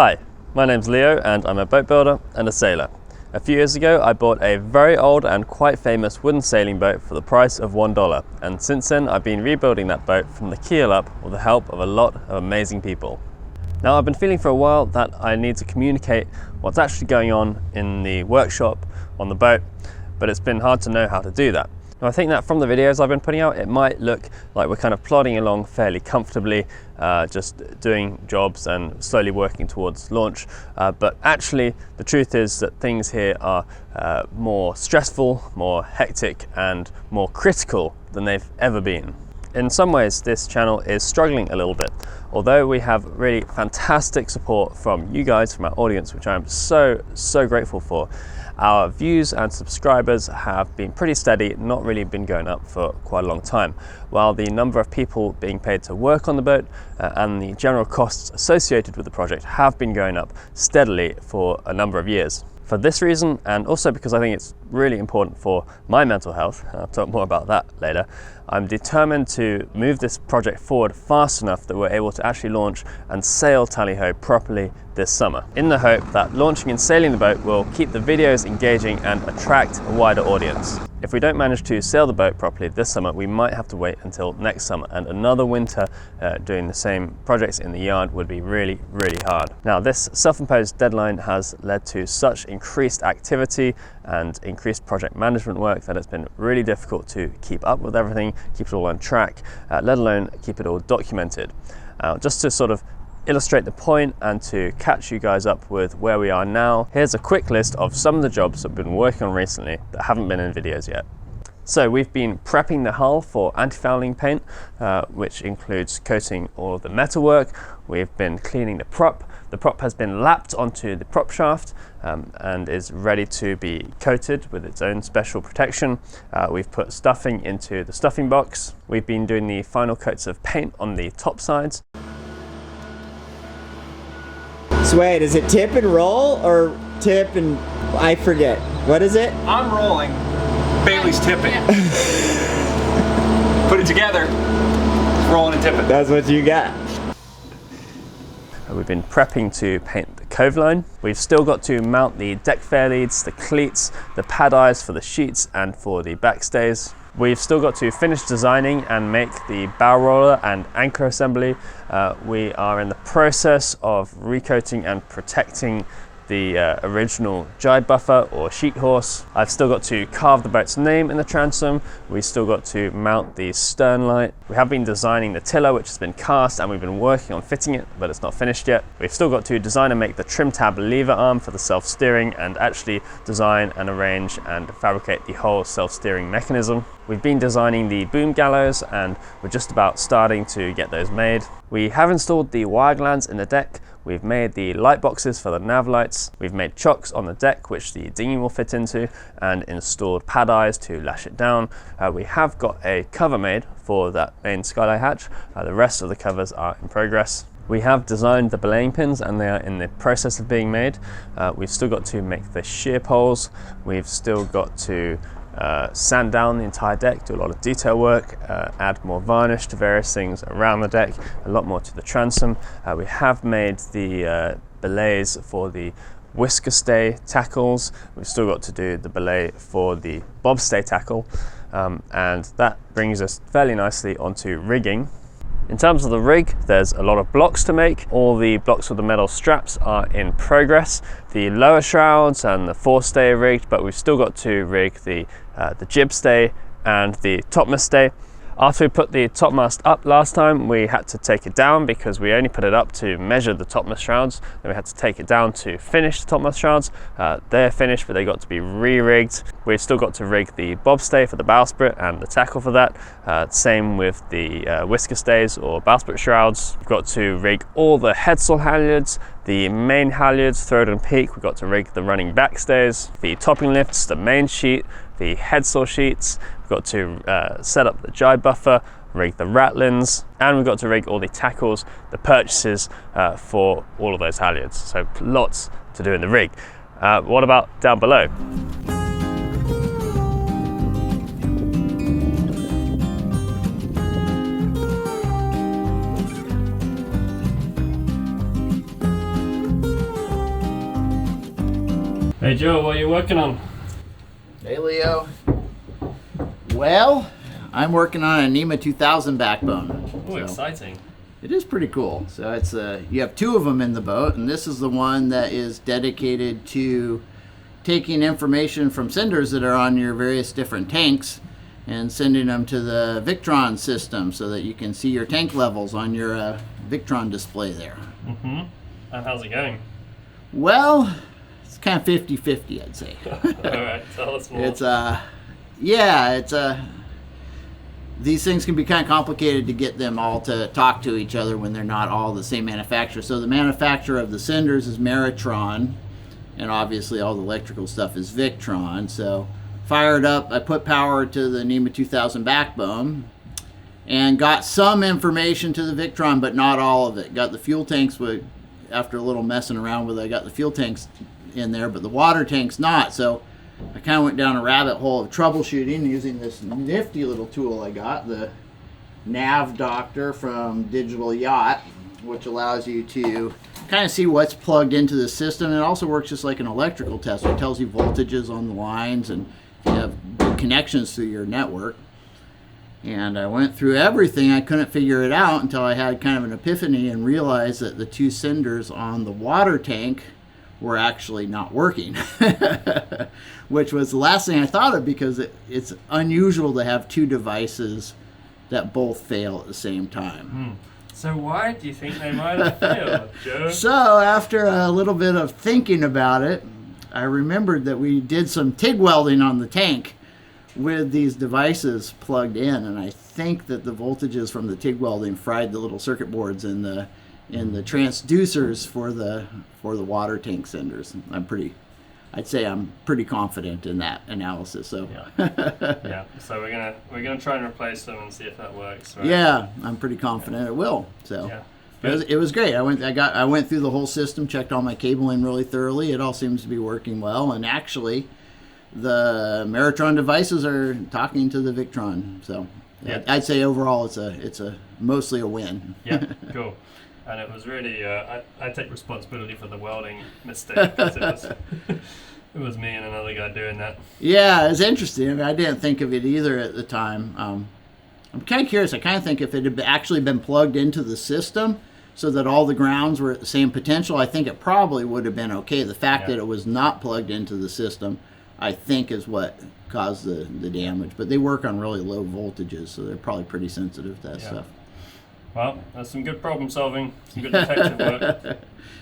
Hi, my name's Leo and I'm a boat builder and a sailor. A few years ago I bought a very old and quite famous wooden sailing boat for the price of $1, and since then I've been rebuilding that boat from the keel up with the help of a lot of amazing people. Now I've been feeling for a while that I need to communicate what's actually going on in the workshop on the boat, but it's been hard to know how to do that. Now, I think that from the videos I've been putting out, it might look like we're kind of plodding along fairly comfortably, just doing jobs and slowly working towards launch. But actually, the truth is that things here are more stressful, more hectic, and more critical than they've ever been. In some ways, this channel is struggling a little bit, although we have really fantastic support from you guys, from our audience, which I'm so grateful for. Our views and subscribers have been pretty steady, not really been going up for quite a long time, while the number of people being paid to work on the boat and the general costs associated with the project have been going up steadily for a number of years. For this reason, and also because I think it's really important for my mental health, I'll talk more about that later, I'm determined to move this project forward fast enough that we're able to actually launch and sail Tally-Ho properly this summer, in the hope that launching and sailing the boat will keep the videos engaging and attract a wider audience. If we don't manage to sail the boat properly this summer, we might have to wait until next summer, and another winter doing the same projects in the yard would be really hard. Now, this self-imposed deadline has led to such increased activity and increased project management work that it's been really difficult to keep up with everything, keep it all on track, let alone keep it all documented. Just to sort of illustrate the point and to catch you guys up with where we are now, here's a quick list of some of the jobs that we've been working on recently that haven't been in videos yet. So we've been prepping the hull for anti-fouling paint, which includes coating all of the metalwork. We've been cleaning the prop. The prop has been lapped onto the prop shaft and is ready to be coated with its own special protection. We've put stuffing into the stuffing box. We've been doing the final coats of paint on the top sides. So wait, is it tip and roll or tip and I forget? What is it? I'm rolling. Bailey's tipping. Put it together. Rolling and tipping. That's what you got. We've been prepping to paint the cove line. We've still got to mount the deck fairleads, the cleats, the pad eyes for the sheets and for the backstays. We've still got to finish designing and make the bow roller and anchor assembly. We are in the process of recoating and protecting the original jibe buffer or sheet horse. I've still got to carve the boat's name in the transom. We still got to mount the stern light. We have been designing the tiller, which has been cast, and we've been working on fitting it, but it's not finished yet. We've still got to design and make the trim tab lever arm for the self-steering and actually design and arrange and fabricate the whole self-steering mechanism. We've been designing the boom gallows and we're just about starting to get those made. We have installed the wire glands in the deck. We've made the light boxes for the nav lights. We've made chocks on the deck, which the dinghy will fit into, and installed pad eyes to lash it down. We have got a cover made for that main skylight hatch. The rest of the covers are in progress. We have designed the belaying pins and they are in the process of being made. We've still got to make the shear poles. We've still got to sand down the entire deck, do a lot of detail work, add more varnish to various things around the deck, a lot more to the transom. We have made the belays for the whisker stay tackles. We've still got to do the belay for the bobstay tackle, and that brings us fairly nicely onto rigging. In terms of the rig, there's a lot of blocks to make. All the blocks with the metal straps are in progress. The lower shrouds and the forestay are rigged, but we've still got to rig the jib stay and the topmast stay. After we put the topmast up last time, we had to take it down because we only put it up to measure the topmast shrouds. Then we had to take it down to finish the topmast shrouds. They're finished, but they got to be re-rigged. We've still got to rig the bobstay for the bowsprit and the tackle for that. Same with the whisker stays or bowsprit shrouds. We've got to rig all the headsail halyards, the main halyards, throat and peak. We've got to rig the running backstays, the topping lifts, the main sheet, the headsail sheets. We've got to set up the jibe buffer, rig the ratlins, and we've got to rig all the tackles, the purchases for all of those halyards. So lots to do in the rig. What about down below? Hey Joe, what are you working on? Hey Leo. Well, I'm working on a Nema 2000 backbone. Oh, exciting. It is pretty cool. So it's you have two of them in the boat, and this is the one that is dedicated to taking information from senders that are on your various different tanks and sending them to the Victron system so that you can see your tank levels on your Victron display there. Mm-hmm. And how's it going? Well, it's kind of 50-50, I'd say. Alright, tell us more. These things can be kind of complicated to get them all to talk to each other when they're not all the same manufacturer. So the manufacturer of the senders is Meritron, and obviously all the electrical stuff is Victron. So fired up, I put power to the Nema 2000 backbone and got some information to the Victron, but not all of it. Got the fuel tanks after a little messing around with it, I got the fuel tanks in there, but the water tanks not. So I kind of went down a rabbit hole of troubleshooting using this nifty little tool I got, the Nav Doctor from Digital Yacht, which allows you to kind of see what's plugged into the system. It also works just like an electrical tester. It tells you voltages on the lines and if you have good connections to your network. And I went through everything. I couldn't figure it out until I had kind of an epiphany and realized that the two senders on the water tank were actually not working, which was the last thing I thought of because it's unusual to have two devices that both fail at the same time. So why do you think they might have failed, Joe? So after a little bit of thinking about it, I remembered that we did some TIG welding on the tank with these devices plugged in, and I think that the voltages from the TIG welding fried the little circuit boards in the transducers for the water tank senders. I'd say I'm pretty confident in that analysis. So yeah. So we're gonna try and replace them and see if that works. Right? Yeah, I'm pretty confident it will. So yeah. it was great. I went through the whole system, checked all my cabling really thoroughly. It all seems to be working well, and actually the Meritron devices are talking to the Victron. So yeah. I'd say overall it's a mostly a win. Yeah, cool. And it was really, I take responsibility for the welding mistake because it was me and another guy doing that. Yeah, it's interesting. I mean, I didn't think of it either at the time. I'm kind of curious. I kind of think if it had actually been plugged into the system so that all the grounds were at the same potential, I think it probably would have been okay. The fact that it was not plugged into the system, I think, is what caused the damage. But they work on really low voltages, so they're probably pretty sensitive to that stuff. Well, that's some good problem solving, some good detective work.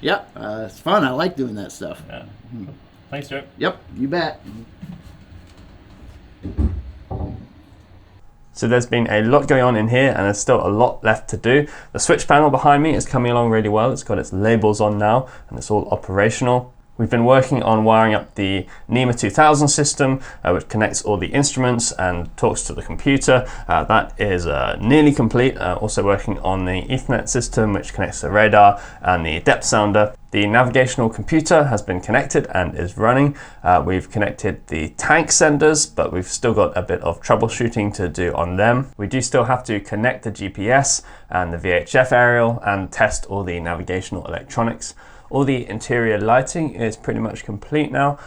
Yep, it's fun. I like doing that stuff. Yeah. Thanks, Joe. Yep, you bet. So there's been a lot going on in here and there's still a lot left to do. The switch panel behind me is coming along really well. It's got its labels on now and it's all operational. We've been working on wiring up the Nema 2000 system, which connects all the instruments and talks to the computer. That is nearly complete. Also working on the Ethernet system, which connects the radar and the depth sounder. The navigational computer has been connected and is running. We've connected the tank senders, but we've still got a bit of troubleshooting to do on them. We do still have to connect the GPS and the VHF aerial and test all the navigational electronics. All the interior lighting is pretty much complete now.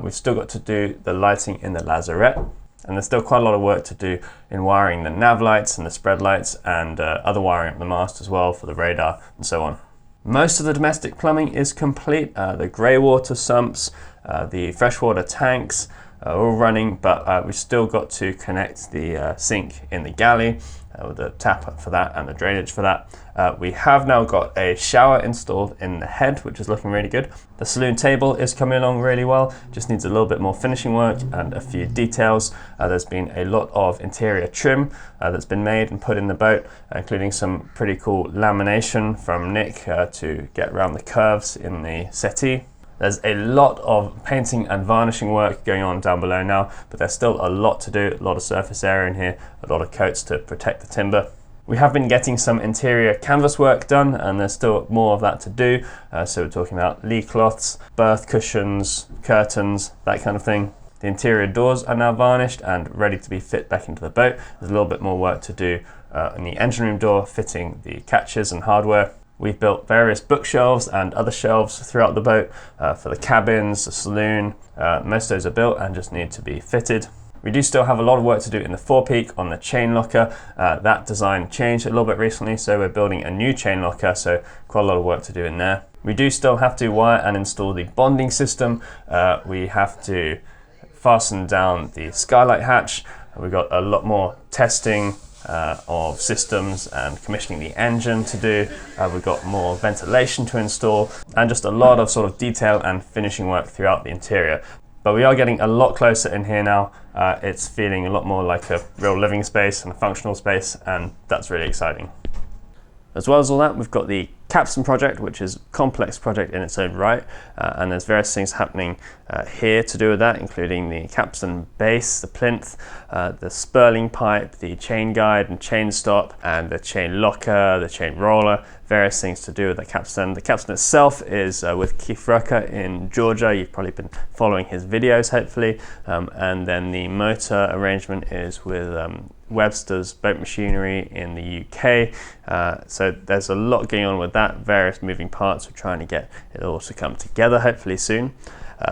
We've still got to do the lighting in the lazarette, and there's still quite a lot of work to do in wiring the nav lights and the spread lights and other wiring up the mast as well for the radar and so on. Most of the domestic plumbing is complete. The grey water sumps, the freshwater tanks are all running, but we've still got to connect the sink in the galley with the tap for that and the drainage for that. We have now got a shower installed in the head, which is looking really good. The saloon table is coming along really well, just needs a little bit more finishing work and a few details. There's been a lot of interior trim that's been made and put in the boat, including some pretty cool lamination from Nick to get around the curves in the settee. There's a lot of painting and varnishing work going on down below now, but there's still a lot to do, a lot of surface area in here, a lot of coats to protect the timber. We have been getting some interior canvas work done and there's still more of that to do. So we're talking about lee cloths, berth cushions, curtains, that kind of thing. The interior doors are now varnished and ready to be fit back into the boat. There's a little bit more work to do in the engine room door, fitting the catches and hardware. We've built various bookshelves and other shelves throughout the boat for the cabins, the saloon. Most of those are built and just need to be fitted. We do still have a lot of work to do in the forepeak on the chain locker. That design changed a little bit recently, so we're building a new chain locker, so quite a lot of work to do in there. We do still have to wire and install the bonding system. We have to fasten down the skylight hatch. We've got a lot more testing of systems and commissioning the engine to do. We've got more ventilation to install and just a lot of sort of detail and finishing work throughout the interior. But we are getting a lot closer in here now. It's feeling a lot more like a real living space and a functional space, and that's really exciting. As well as all that, we've got the Capstan project, which is a complex project in its own right, and there's various things happening here to do with that, including the Capstan base, the plinth, the spurling pipe, the chain guide and chain stop, and the chain locker, the chain roller, various things to do with the Capstan. The Capstan itself is with Keith Rucker in Georgia. You've probably been following his videos, hopefully, and then the motor arrangement is with Webster's Boat Machinery in the UK. So there's a lot going on with that, various moving parts. We're trying to get it all to come together, hopefully soon.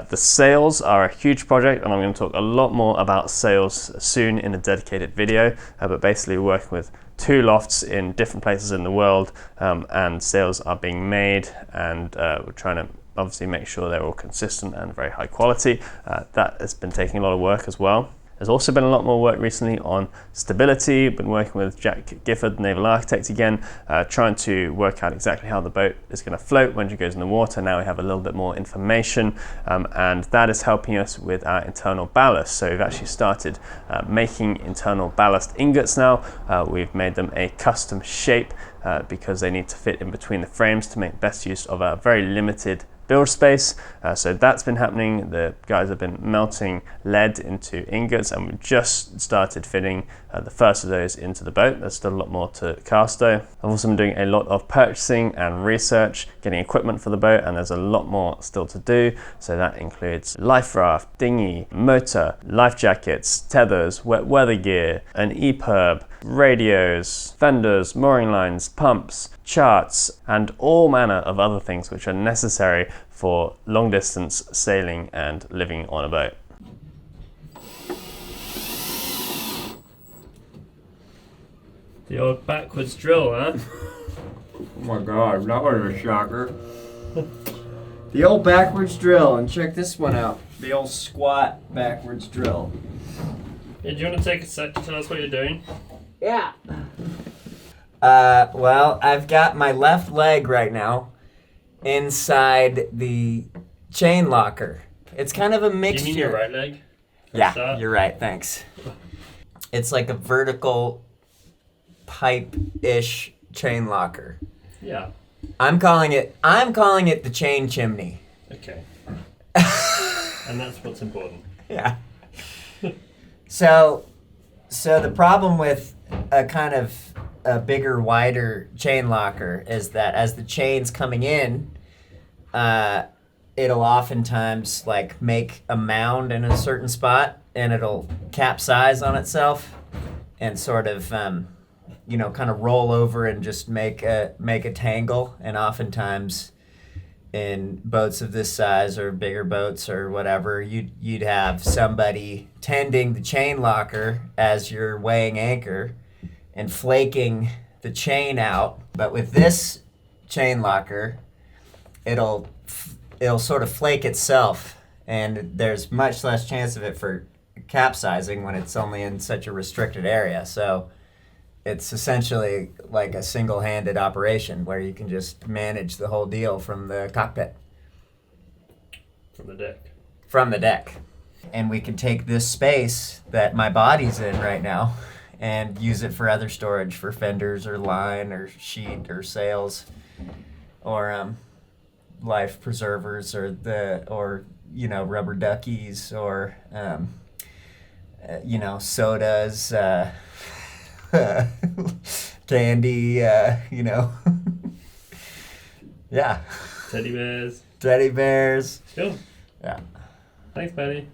The sails are a huge project, and I'm going to talk a lot more about sails soon in a dedicated video, but basically we're working with 2 lofts in different places in the world, and sails are being made, and we're trying to obviously make sure they're all consistent and very high quality. That has been taking a lot of work as well. There's also been a lot more work recently on stability. Been working with Jack Gifford, the naval architect again, trying to work out exactly how the boat is going to float when it goes in the water. Now we have a little bit more information, and that is helping us with our internal ballast. So we've actually started making internal ballast ingots now. We've made them a custom shape because they need to fit in between the frames to make best use of our very limited build space. So that's been happening. The guys have been melting lead into ingots, and we've just started fitting the first of those into the boat. There's still a lot more to cast though. I've also been doing a lot of purchasing and research, getting equipment for the boat, and there's a lot more still to do. So that includes life raft, dinghy, motor, life jackets, tethers, wet weather gear, an EPIRB, radios, fenders, mooring lines, pumps, charts, and all manner of other things which are necessary for long distance sailing and living on a boat. The old backwards drill, huh? Oh my god, that was a shocker. The old backwards drill, and check this one out. The old squat backwards drill. Hey, do you want to take a sec to tell us what you're doing? Yeah. Well, I've got my left leg right now inside the chain locker. It's kind of a mixture. You mean your right leg? Yeah, you're right, thanks. It's like a vertical pipe-ish chain locker. Yeah. I'm calling it the chain chimney. Okay. And that's what's important. Yeah. So the problem with a kind of a bigger, wider chain locker is that as the chain's coming in, it'll oftentimes like make a mound in a certain spot, and it'll capsize on itself and sort of kind of roll over and just make a tangle. And oftentimes in boats of this size or bigger boats or whatever, you'd have somebody tending the chain locker as you're weighing anchor and flaking the chain out. But with this chain locker, it'll sort of flake itself, and there's much less chance of it for capsizing when it's only in such a restricted area. So it's essentially like a single-handed operation where you can just manage the whole deal from the cockpit. From the deck. From the deck. And we can take this space that my body's in right now and use it for other storage, for fenders or line or sheet or sails or life preservers or rubber duckies or sodas, candy, yeah. Teddy bears. Cool. Yeah. Thanks, buddy.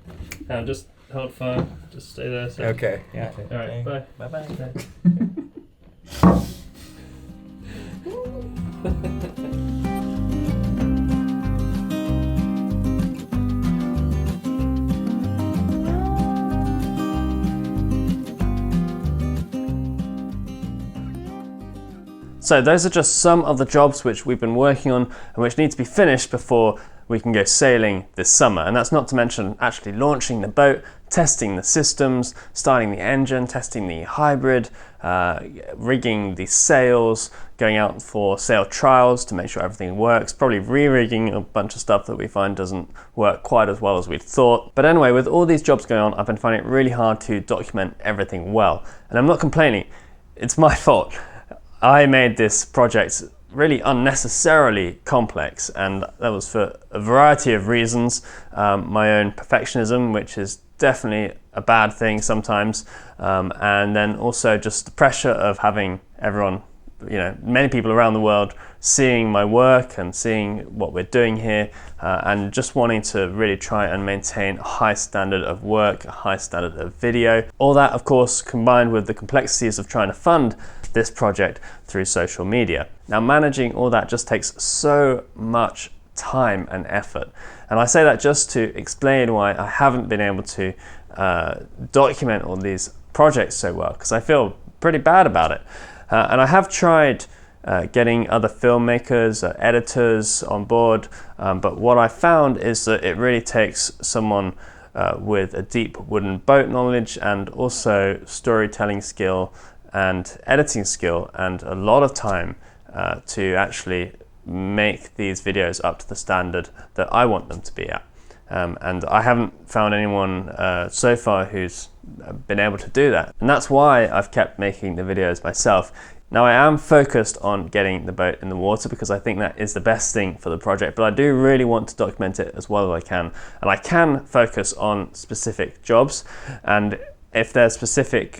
Just hold fire. Just stay there. So. Okay. Yeah. All right. Bye. Bye-bye. Bye. So those are just some of the jobs which we've been working on and which need to be finished before we can go sailing this summer. And that's not to mention actually launching the boat, testing the systems, starting the engine, testing the hybrid, rigging the sails, going out for sail trials to make sure everything works, probably re-rigging a bunch of stuff that we find doesn't work quite as well as we'd thought. But anyway, with all these jobs going on, I've been finding it really hard to document everything well. And I'm not complaining, it's my fault. I made this project really unnecessarily complex, and that was for a variety of reasons. My own perfectionism, which is definitely a bad thing sometimes, and then also just the pressure of having everyone, many people around the world seeing my work and seeing what we're doing here, and just wanting to really try and maintain a high standard of work, a high standard of video. All that, of course, combined with the complexities of trying to fund this project through social media. Now, managing all that just takes so much time and effort. And I say that just to explain why I haven't been able to document all these projects so well, because I feel pretty bad about it. And I have tried getting other filmmakers, editors on board, but what I found is that it really takes someone with a deep wooden boat knowledge and also storytelling skill and editing skill and a lot of time to actually make these videos up to the standard that I want them to be at. And I haven't found anyone so far who's been able to do that. And that's why I've kept making the videos myself. Now, I am focused on getting the boat in the water because I think that is the best thing for the project, but I do really want to document it as well as I can. And I can focus on specific jobs, and if there's specific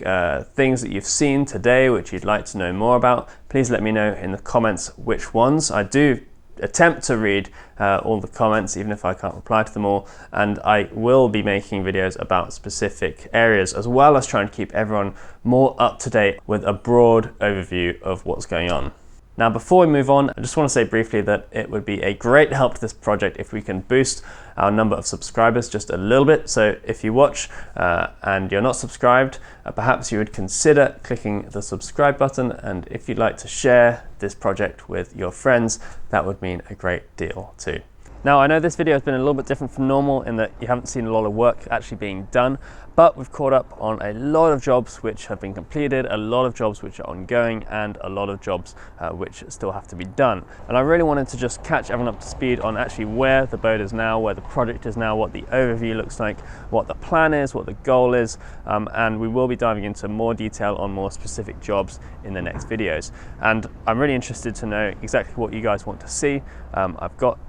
things that you've seen today which you'd like to know more about, please let me know in the comments which ones. I do attempt to read all the comments, even if I can't reply to them all, and I will be making videos about specific areas, as well as trying to keep everyone more up to date with a broad overview of what's going on. Now, before we move on, I just want to say briefly that it would be a great help to this project if we can boost our number of subscribers just a little bit. So if you watch and you're not subscribed, perhaps you would consider clicking the subscribe button. And if you'd like to share this project with your friends, that would mean a great deal too. Now, I know this video has been a little bit different from normal in that you haven't seen a lot of work actually being done, but we've caught up on a lot of jobs which have been completed, a lot of jobs which are ongoing, and a lot of jobs which still have to be done. And I really wanted to just catch everyone up to speed on actually where the boat is now, where the project is now, what the overview looks like, what the plan is, what the goal is, and we will be diving into more detail on more specific jobs in the next videos. And I'm really interested to know exactly what you guys want to see. I've got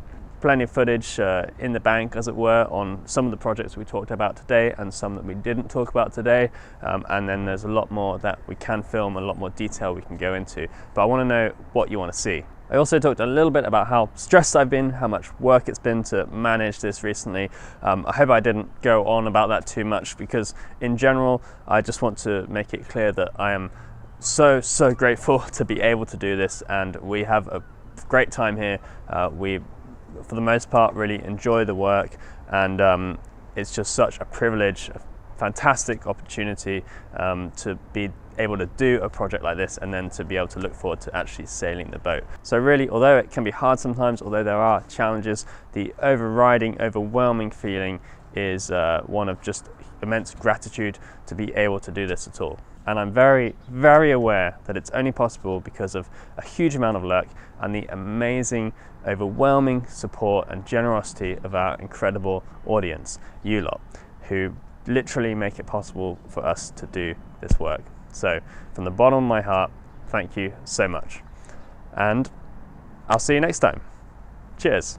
plenty of footage in the bank, as it were, on some of the projects we talked about today and some that we didn't talk about today, and then there's a lot more that we can film, a lot more detail we can go into, but I want to know what you want to see. I also talked a little bit about how stressed I've been, how much work it's been to manage this recently. I hope I didn't go on about that too much, because in general I just want to make it clear that I am so grateful to be able to do this, and we have a great time here. We, for the most part, really enjoy the work, and it's just such a privilege, a fantastic opportunity to be able to do a project like this, and then to be able to look forward to actually sailing the boat. So really, although it can be hard sometimes, although there are challenges, the overwhelming feeling is one of just immense gratitude to be able to do this at all. And I'm very aware that it's only possible because of a huge amount of luck and the amazing, overwhelming support and generosity of our incredible audience, you lot, who literally make it possible for us to do this work. So from the bottom of my heart, thank you so much. And I'll see you next time. Cheers.